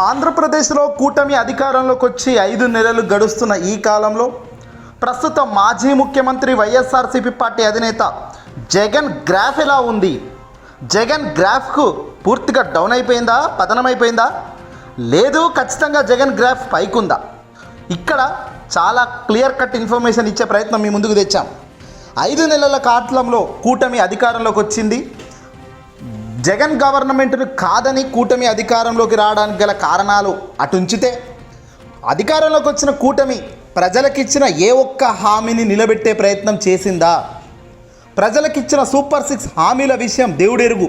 ఆంధ్రప్రదేశ్లో కూటమి అధికారంలోకి వచ్చి 5 నెలలు గడుస్తున్న ఈ కాలంలో ప్రస్తుతం మాజీ ముఖ్యమంత్రి వైఎస్ఆర్సీపీ పార్టీ అధినేత జగన్ గ్రాఫ్ ఎలా ఉంది? జగన్ గ్రాఫ్కు పూర్తిగా డౌన్ అయిపోయిందా, పతనమైపోయిందా? లేదు, ఖచ్చితంగా జగన్ గ్రాఫ్ పైకుందా? ఇక్కడ చాలా క్లియర్ కట్ ఇన్ఫర్మేషన్ ఇచ్చే ప్రయత్నం మీ ముందుకు తెచ్చాం. 5 నెలల కాలంలో కూటమి అధికారంలోకి వచ్చింది. జగన్ గవర్నమెంట్ను కాదని కూటమి అధికారంలోకి రావడానికి గల కారణాలు అటుంచితే, అధికారంలోకి వచ్చిన కూటమి ప్రజలకిచ్చిన ఏ ఒక్క హామీని నిలబెట్టే ప్రయత్నం చేసిందా? ప్రజలకిచ్చిన సూపర్ 6 హామీల విషయం దేవుడెరుగు.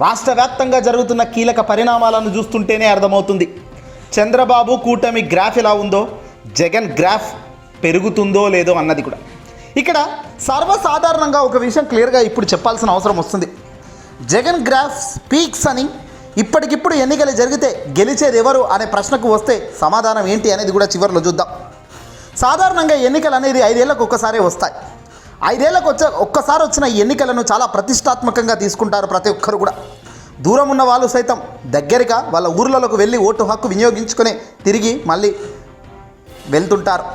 రాష్ట్ర వ్యాప్తంగా జరుగుతున్న కీలక పరిణామాలను చూస్తుంటేనే అర్థమవుతుంది చంద్రబాబు కూటమి గ్రాఫ్ ఎలా ఉందో, జగన్ గ్రాఫ్ పెరుగుతుందో లేదో అన్నది కూడా. ఇక్కడ సర్వసాధారణంగా ఒక విషయం క్లియర్గా ఇప్పుడు చెప్పాల్సిన అవసరం వస్తుంది. జగన్ గ్రాఫ్ స్పీక్స్ అని ఇప్పటికిప్పుడు ఎన్నికలు జరిగితే గెలిచేది ఎవరు అనే ప్రశ్నకు వస్తే సమాధానం ఏంటి అనేది కూడా చివరిలో చూద్దాం. సాధారణంగా ఎన్నికలు అనేది 5 ఏళ్లకు ఒక్కసారే వస్తాయి. 5 ఏళ్లకు ఒక్కసారి వచ్చిన ఈ ఎన్నికలను చాలా ప్రతిష్టాత్మకంగా తీసుకుంటారు ప్రతి ఒక్కరు కూడా. దూరం ఉన్న వాళ్ళు సైతం దగ్గరగా వాళ్ళ ఊర్లలోకి వెళ్ళి ఓటు హక్కు వినియోగించుకొని తిరిగి మళ్ళీ వెళ్తుంటారు.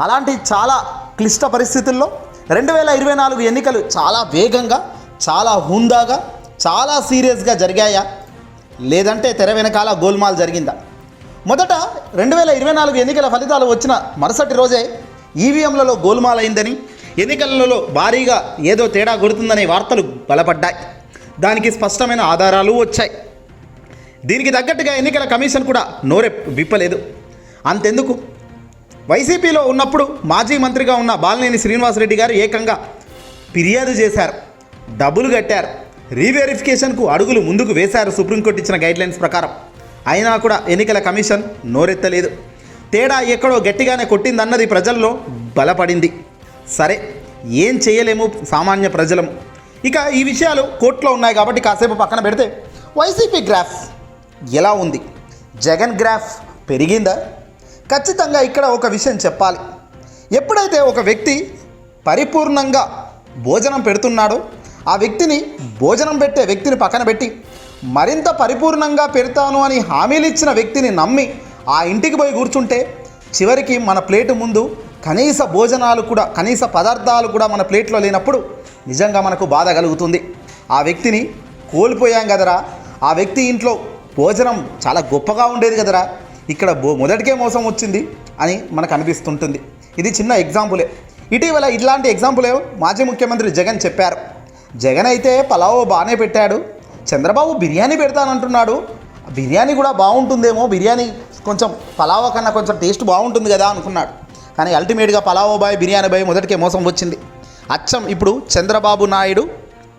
అలాంటి చాలా క్లిష్ట పరిస్థితుల్లో 2024 ఎన్నికలు చాలా వేగంగా, చాలా హుందాగా, చాలా సీరియస్గా జరిగాయా, లేదంటే తెర వెనకాల గోల్మాల్ జరిగిందా? మొదట 2024 ఎన్నికల ఫలితాలు వచ్చిన మరుసటి రోజే ఈవీఎంలలో గోల్మాల్ అయిందని, ఎన్నికలలో భారీగా ఏదో తేడా కొడుతుందనే వార్తలు బలపడ్డాయి. దానికి స్పష్టమైన ఆధారాలు వచ్చాయి. దీనికి తగ్గట్టుగా ఎన్నికల కమిషన్ కూడా నోరె విప్పలేదు. అంతెందుకు, వైసీపీలో ఉన్నప్పుడు మాజీ మంత్రిగా ఉన్న బాలినేని శ్రీనివాసరెడ్డి గారు ఏకంగా ఫిర్యాదు చేశారు, డబ్బులు కట్టారు, రీవెరిఫికేషన్కు అడుగులు ముందుకు వేశారు సుప్రీంకోర్టు ఇచ్చిన గైడ్లైన్స్ ప్రకారం. అయినా కూడా ఎన్నికల కమిషన్ నోరెత్తలేదు. తేడా ఎక్కడో గట్టిగానే కొట్టిందన్నది ప్రజల్లో బలపడింది. సరే, ఏం చేయలేము సామాన్య ప్రజలము. ఇక ఈ విషయాలు కోర్టులో ఉన్నాయి కాబట్టి కాసేపు పక్కన పెడితే, వైసీపీ గ్రాఫ్ ఎలా ఉంది? జగన్ గ్రాఫ్ పెరిగిందా? ఖచ్చితంగా ఇక్కడ ఒక విషయం చెప్పాలి. ఎప్పుడైతే ఒక వ్యక్తి పరిపూర్ణంగా భోజనం పెడుతున్నాడో, ఆ వ్యక్తిని, భోజనం పెట్టే వ్యక్తిని పక్కన పెట్టి మరింత పరిపూర్ణంగా పెడతాను అని హామీలు ఇచ్చిన వ్యక్తిని నమ్మి ఆ ఇంటికి పోయి కూర్చుంటే చివరికి మన ప్లేటు ముందు కనీస భోజనాలు కూడా, కనీస పదార్థాలు కూడా మన ప్లేట్లో లేనప్పుడు నిజంగా మనకు బాధ కలుగుతుంది. ఆ వ్యక్తిని కోల్పోయాం కదరా, ఆ వ్యక్తి ఇంట్లో భోజనం చాలా గొప్పగా ఉండేది కదరా, ఇక్కడ మొదటికే మోసం వచ్చింది అని మనకు అనిపిస్తుంటుంది. ఇది చిన్న ఎగ్జాంపులే. ఇటీవల ఇట్లాంటి ఎగ్జాంపులే మాజీ ముఖ్యమంత్రి జగన్ చెప్పారు. జగన్ అయితే పలావ్ బాగానే పెట్టాడు, చంద్రబాబు బిర్యానీ పెడతానంటున్నాడు, బిర్యానీ కూడా బాగుంటుందేమో, బిర్యానీ కొంచెం పలావ్ కన్నా కొంచెం టేస్ట్ బాగుంటుంది కదా అనుకున్నాడు. కానీ అల్టిమేట్గా పలావ్ బాయ్, బిర్యానీ బాయ్ మొదటికే మోసం వచ్చింది. అచ్చం ఇప్పుడు చంద్రబాబు నాయుడు,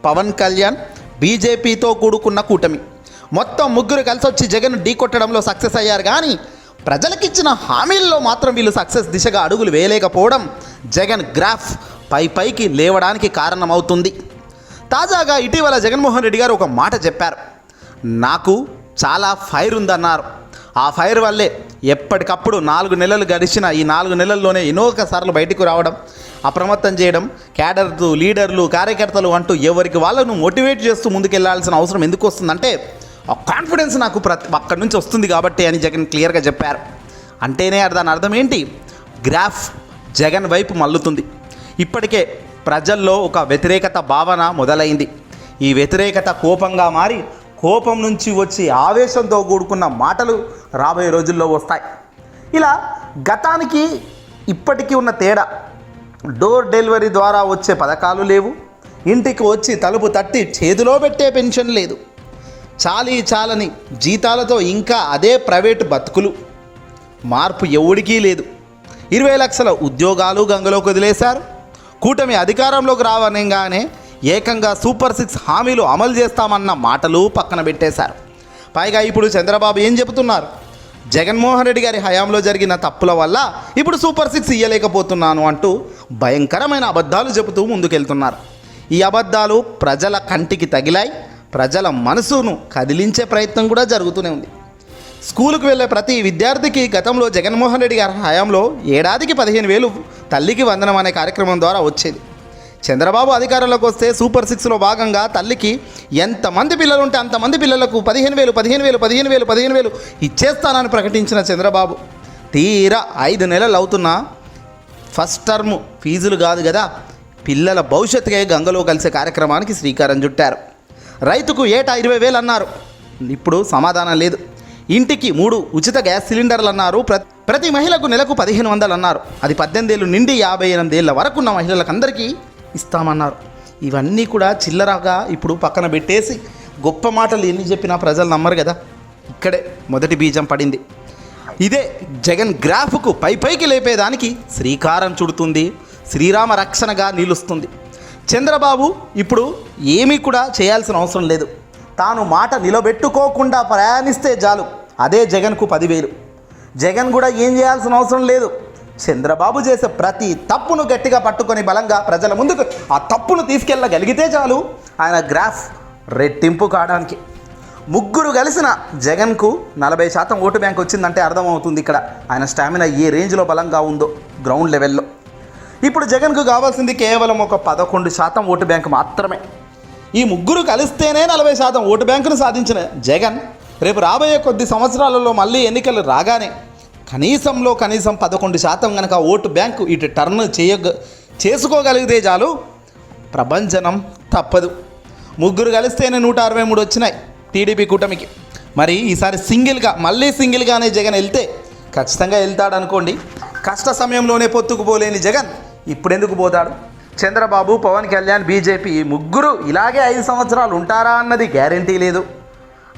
పవన్ కళ్యాణ్, బీజేపీతో కూడుకున్న కూటమి మొత్తం ముగ్గురు కలిసి వచ్చి జగన్ ఢీ కొట్టడంలో సక్సెస్ అయ్యారు. కానీ ప్రజలకిచ్చిన హామీల్లో మాత్రం వీళ్ళు సక్సెస్ దిశగా అడుగులు వేయలేకపోవడం జగన్ గ్రాఫ్ పైకి లేవడానికి కారణమవుతుంది. తాజాగా ఇటీవల జగన్మోహన్ రెడ్డి గారు ఒక మాట చెప్పారు. నాకు చాలా ఫైర్ ఉందన్నారు. ఆ ఫైర్ వల్లే ఎప్పటికప్పుడు 4 నెలలు గడిచిన ఈ 4 నెలల్లోనే ఎన్నోసార్లు బయటకు రావడం, అప్రమత్తం చేయడం, క్యాడర్లు, లీడర్లు, కార్యకర్తలు అంటూ ఎవరికి వాళ్ళను మోటివేట్ చేస్తూ ముందుకెళ్లాల్సిన అవసరం ఎందుకు వస్తుందంటే, ఆ కాన్ఫిడెన్స్ నాకు అక్కడి నుంచి వస్తుంది కాబట్టి అని జగన్ క్లియర్గా చెప్పారు. అంటేనే దాని అర్థం ఏంటి? గ్రాఫ్ జగన్ వైపు మల్లుతుంది. ఇప్పటికే ప్రజల్లో ఒక వ్యతిరేకత భావన మొదలైంది. ఈ వ్యతిరేకత కోపంగా మారి, కోపం నుంచి వచ్చి ఆవేశంతో కూడుకున్న మాటలు రాబోయే రోజుల్లో వస్తాయి. ఇలా గతానికి ఇప్పటికీ ఉన్న తేడా, డోర్ డెలివరీ ద్వారా వచ్చే పథకాలు లేవు, ఇంటికి వచ్చి తలుపు తట్టి చేతిలో పెట్టే పెన్షన్ లేదు, చాలని జీతాలతో ఇంకా అదే ప్రైవేటు బతుకులు, మార్పు ఎవడికీ లేదు. 20 లక్షల ఉద్యోగాలు గంగలోకి వదిలేశారు. కూటమి అధికారంలోకి రావనగానే ఏకంగా సూపర్ 6 హామీలు అమలు చేస్తామన్న మాటలు పక్కన పెట్టేశారు. పైగా ఇప్పుడు చంద్రబాబు ఏం చెబుతున్నారు? జగన్మోహన్ రెడ్డి గారి హయాంలో జరిగిన తప్పుల వల్ల ఇప్పుడు సూపర్ 6 ఇయ్యలేకపోతున్నాను అంటూ భయంకరమైన అబద్ధాలు చెబుతూ ముందుకెళ్తున్నారు. ఈ అబద్ధాలు ప్రజల కంటికి తగిలాయి, ప్రజల మనసును కదిలించే ప్రయత్నం కూడా జరుగుతూనే ఉంది. స్కూలుకు వెళ్ళే ప్రతి విద్యార్థికి గతంలో జగన్మోహన్ రెడ్డి గారి హయాంలో ఏడాదికి 15,000 తల్లికి వందనం అనే కార్యక్రమం ద్వారా వచ్చేది. చంద్రబాబు అధికారంలోకి వస్తే సూపర్ సిక్స్లో భాగంగా తల్లికి ఎంతమంది పిల్లలు ఉంటే అంతమంది పిల్లలకు 15,000 ఇచ్చేస్తానని ప్రకటించిన చంద్రబాబు తీరా 5 నెలలు అవుతున్నా ఫస్ట్ టర్మ్ ఫీజులు కాదు కదా, పిల్లల భవిష్యత్తుకే గంగలో కలిసే కార్యక్రమానికి శ్రీకారం చుట్టారు. రైతుకు ఏటా 20,000 అన్నారు, ఇప్పుడు సమాధానం లేదు. ఇంటికి 3 ఉచిత గ్యాస్ సిలిండర్లు అన్నారు, ప్రతి మహిళకు నెలకు 1,500 అన్నారు. అది 18 ఏళ్ళు నుండి 58 ఏళ్ళ వరకు ఉన్న మహిళలకు అందరికీ ఇస్తామన్నారు. ఇవన్నీ కూడా చిల్లరగా ఇప్పుడు పక్కన పెట్టేసి గొప్ప మాటలు ఎన్ని చెప్పినా ప్రజలు నమ్మరు కదా. ఇక్కడే మొదటి బీజం పడింది. ఇదే జగన్ గ్రాఫ్కు పైకి లేపేదానికి శ్రీకారం చుడుతుంది, శ్రీరామ రక్షణగా నిలుస్తుంది. చంద్రబాబు ఇప్పుడు ఏమీ కూడా చేయాల్సిన అవసరం లేదు. తాను మాట నిలబెట్టుకోకుండా ప్రయాణిస్తే చాలు, అదే జగన్కు 10,000. జగన్ కూడా ఏం చేయాల్సిన అవసరం లేదు. చంద్రబాబు చేసే ప్రతి తప్పును గట్టిగా పట్టుకొని బలంగా ప్రజల ముందుకు ఆ తప్పును తీసుకెళ్ళగలిగితే చాలు ఆయన గ్రాఫ్ రెట్టింపు కావడానికి. ముగ్గురు కలిసిన జగన్కు 40% ఓటు బ్యాంక్ వచ్చిందంటే అర్థమవుతుంది ఇక్కడ ఆయన స్టామినా ఏ రేంజ్లో బలంగా ఉందో గ్రౌండ్ లెవెల్లో. ఇప్పుడు జగన్కు కావాల్సింది కేవలం ఒక 11% ఓటు బ్యాంక్ మాత్రమే. ఈ ముగ్గురు కలిస్తేనే 40% ఓటు బ్యాంకును సాధించిన జగన్ రేపు రాబోయే కొద్ది సంవత్సరాలలో మళ్ళీ ఎన్నికలు రాగానే కనీసం 11% కనుక ఓటు బ్యాంకు ఇటు టర్న్ చేసుకోగలిగితే చాలు ప్రభంజనం తప్పదు. ముగ్గురు కలిస్తేనే 163 వచ్చినాయి టీడీపీ కూటమికి. మరి ఈసారి మళ్ళీ సింగిల్గానే జగన్ వెళ్తే ఖచ్చితంగా వెళ్తాడనుకోండి. కష్ట సమయంలోనే పొత్తుకుపోలేని జగన్ ఇప్పుడెందుకు పోతాడు? చంద్రబాబు, పవన్ కళ్యాణ్, బీజేపీ ముగ్గురు ఇలాగే 5 సంవత్సరాలు ఉంటారా అన్నది గ్యారంటీ లేదు.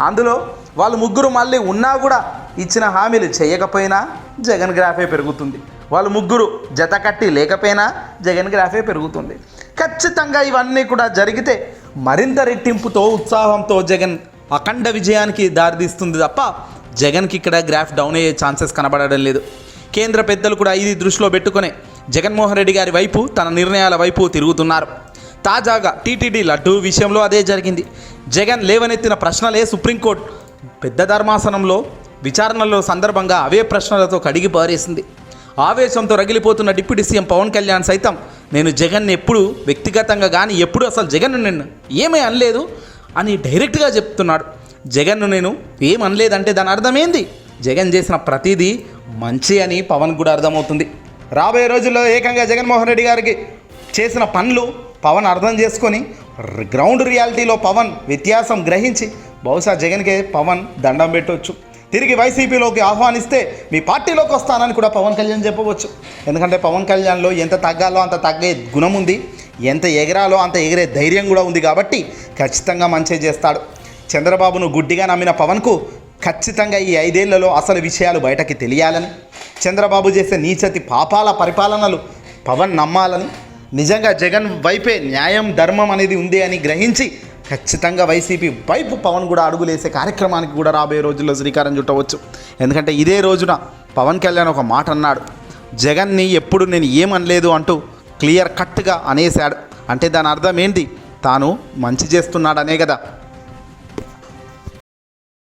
అందులో వాళ్ళు ముగ్గురు మళ్ళీ ఉన్నా కూడా ఇచ్చిన హామీలు చేయకపోయినా జగన్ గ్రాఫే పెరుగుతుంది. వాళ్ళు ముగ్గురు జత కట్టి లేకపోయినా జగన్ గ్రాఫే పెరుగుతుంది. ఖచ్చితంగా ఇవన్నీ కూడా జరిగితే మరింత రెట్టింపుతో ఉత్సాహంతో జగన్ అఖండ విజయానికి దారితీస్తుంది తప్ప జగన్కి ఇక్కడ గ్రాఫ్ డౌన్ అయ్యే ఛాన్సెస్ కనబడడం లేదు. కేంద్ర పెద్దలు కూడా ఇది దృష్టిలో పెట్టుకునే జగన్మోహన్ రెడ్డి గారి వైపు, తన నిర్ణయాల వైపు తిరుగుతున్నారు. తాజాగా టీటీడీ లడ్డూ విషయంలో అదే జరిగింది. జగన్ లేవనెత్తిన ప్రశ్నలే సుప్రీంకోర్టు పెద్ద ధర్మాసనంలో విచారణలో సందర్భంగా అవే ప్రశ్నలతో కడిగి పారేసింది. ఆవేశంతో రగిలిపోతున్న డిప్యూటీ సీఎం పవన్ కళ్యాణ్ సైతం నేను జగన్ని ఎప్పుడు వ్యక్తిగతంగా కానీ ఎప్పుడు అసలు జగన్ను నేను ఏమీ అనలేదు అని డైరెక్ట్గా చెప్తున్నాడు. జగన్ను నేను ఏం అనలేదంటే దాని అర్థం ఏంది? జగన్ చేసిన ప్రతిదీ మంచి అని పవన్ కూడా అర్థమవుతుంది. రాబోయే రోజుల్లో ఏకంగా జగన్మోహన్ రెడ్డి గారికి చేసిన పనులు పవన్ అర్థం చేసుకొని గ్రౌండ్ రియాలిటీలో పవన్ వ్యత్యాసం గ్రహించి బహుశా జగన్కే పవన్ దండం పెట్టవచ్చు. తిరిగి వైసీపీలోకి ఆహ్వానిస్తే మీ పార్టీలోకి వస్తానని కూడా పవన్ కళ్యాణ్ చెప్పవచ్చు. ఎందుకంటే పవన్ కళ్యాణ్లో ఎంత తగ్గాలో అంత తగ్గే గుణం ఉంది, ఎంత ఎగరాలో అంత ఎగిరే ధైర్యం కూడా ఉంది. కాబట్టి ఖచ్చితంగా మంచి చేస్తాడు. చంద్రబాబును గుడ్డిగా నమ్మిన పవన్కు ఖచ్చితంగా ఈ 5 ఏళ్లలో అసలు విషయాలు బయటకి తెలియాలని, చంద్రబాబు చేసే నీచతి పాపాల పరిపాలనలు పవన్ నమ్మాలని, నిజంగా జగన్ వైపే న్యాయం ధర్మం అనేది ఉంది అని గ్రహించి ఖచ్చితంగా వైసీపీ వైపు పవన్ కూడా అడుగులేసే కార్యక్రమానికి కూడా రాబోయే రోజుల్లో శ్రీకారం చుట్టవచ్చు. ఎందుకంటే ఇదే రోజున పవన్ కళ్యాణ్ ఒక మాట అన్నాడు, జగన్ని ఎప్పుడు నేను ఏమనలేదు అంటూ క్లియర్ కట్గా అనేశాడు. అంటే దాని అర్థం ఏంటి? తాను మంచి చేస్తున్నాడనే కదా.